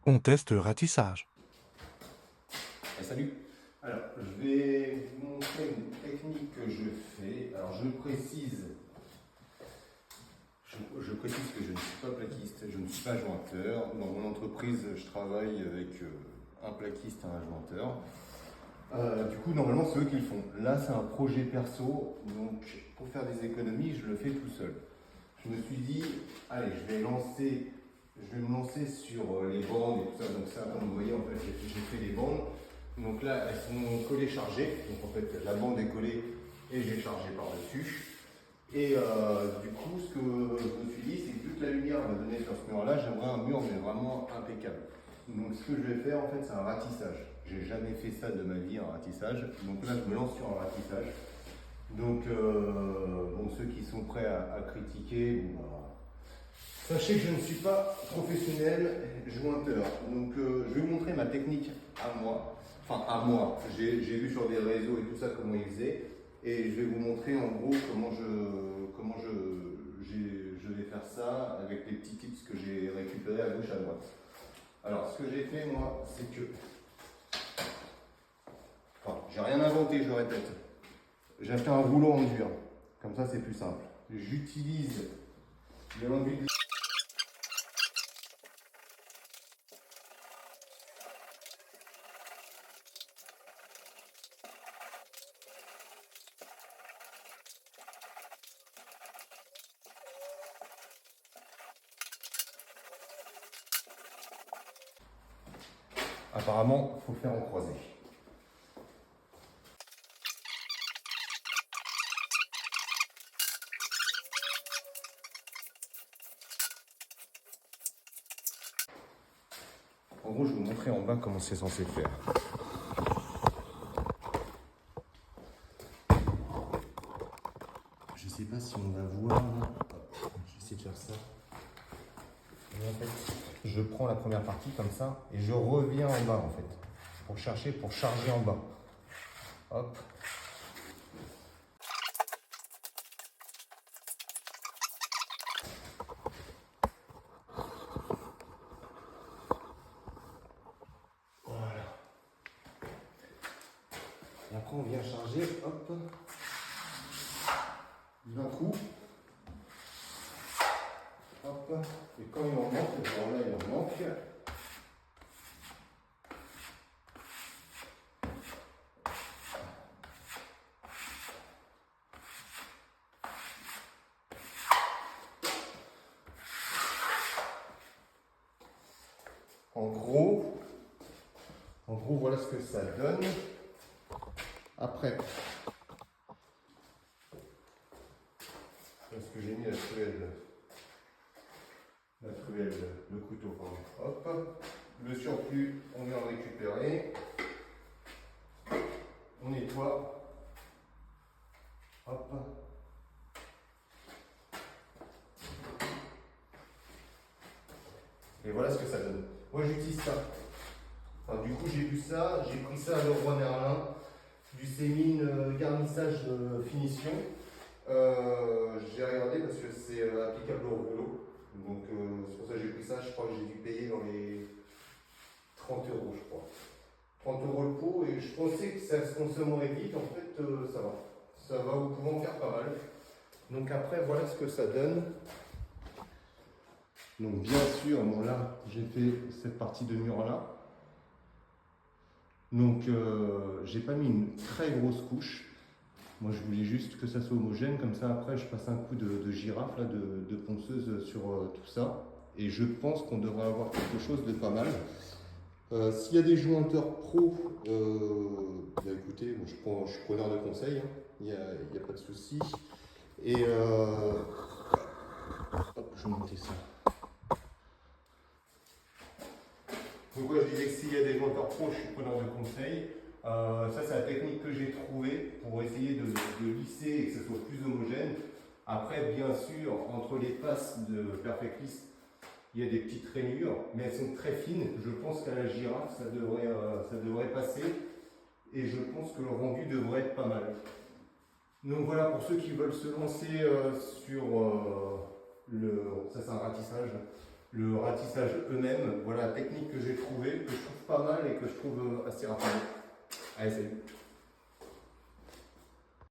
On teste le ratissage. Salut. Alors, je vais vous montrer une technique que je fais. Alors, je précise que je ne suis pas plaquiste, je ne suis pas jointeur. Dans mon entreprise, je travaille avec un plaquiste et un jointeur. Du coup, normalement, c'est eux qui le font. Là, c'est un projet perso, donc pour faire des économies, je le fais tout seul. Je me suis dit, allez, je vais me lancer sur les bandes et tout ça. Donc ça, comme vous voyez, en fait, j'ai fait des bandes. Donc là, elles sont collées chargées. Donc en fait, la bande est collée et j'ai chargé par-dessus. Et du coup, ce que je me suis dit, c'est que vu que la lumière va donner sur ce mur-là, j'aimerais un mur mais vraiment impeccable. Donc ce que je vais faire, en fait, c'est un ratissage. J'ai jamais fait ça de ma vie, un ratissage. Donc là, je me lance sur un ratissage. Donc, bon, ceux qui sont prêts à critiquer, bon, sachez que je ne suis pas professionnel jointeur. Donc, je vais vous montrer ma technique à moi. Enfin, à moi. J'ai vu sur des réseaux et tout ça comment ils faisaient. Et je vais vous montrer en gros je vais faire ça avec les petits tips que j'ai récupérés à gauche à droite. Alors, ce que j'ai fait moi, c'est que. Enfin, j'ai rien inventé, je répète. J'ai acheté un rouleau en dur. Comme ça, c'est plus simple. J'utilise de l'enduit. Apparemment, il faut faire en croisé. En gros, je vais vous montrer en bas comment c'est censé faire. Je sais pas si on va voir. Hop, je vais essayer de faire ça. Et en fait, je prends la première partie comme ça et je reviens en bas en fait. Pour charger en bas. Hop. Voilà. Et après, on vient charger, hop. D'un coup. Hop. Et quand il en manque, alors là, il en manque. En gros, voilà ce que ça donne. Après, est-ce que j'ai mis la truelle, le couteau, pardon. Hop. Le surplus, on vient le récupérer. On nettoie. Hop. Et voilà ce que ça donne. Moi, j'utilise ça. Enfin, du coup, j'ai vu ça, j'ai pris ça à Leroy Merlin, du Sémine garnissage finition. J'ai regardé parce que c'est applicable au rouleau. Donc, c'est pour ça que j'ai pris ça. Je crois que j'ai dû payer dans les 30 euros, je crois. 30 euros le pot, et je pensais que ça se consommerait vite. En fait, ça va. Ça va, vous pouvez en faire pas mal. Donc, après, voilà ce que ça donne. Donc, bien sûr, bon, là, j'ai fait cette partie de mur là. Donc, j'ai pas mis une très grosse couche. Moi, je voulais juste que ça soit homogène. Comme ça, après, je passe un coup de girafe, là, de ponceuse sur tout ça. Et je pense qu'on devrait avoir quelque chose de pas mal. S'il y a des jointeurs pro, bah, écoutez, moi, je suis preneur de conseils. Hein. Il n'y a pas de souci. Et hop, je vais monter ça. Donc moi je disais que s'il y a des jointeurs pro, je suis preneur de conseils. Ça c'est la technique que j'ai trouvée pour essayer de lisser et que ce soit plus homogène. Après bien sûr, entre les passes de Perfectlist, il y a des petites rainures, mais elles sont très fines. Je pense qu'à la girafe, ça devrait passer. Et je pense que le rendu devrait être pas mal. Donc voilà, pour ceux qui veulent se lancer sur ça c'est un ratissage. le ratissage eux-mêmes. Voilà la technique que j'ai trouvée, que je trouve pas mal et que je trouve assez rapide. Allez, salut!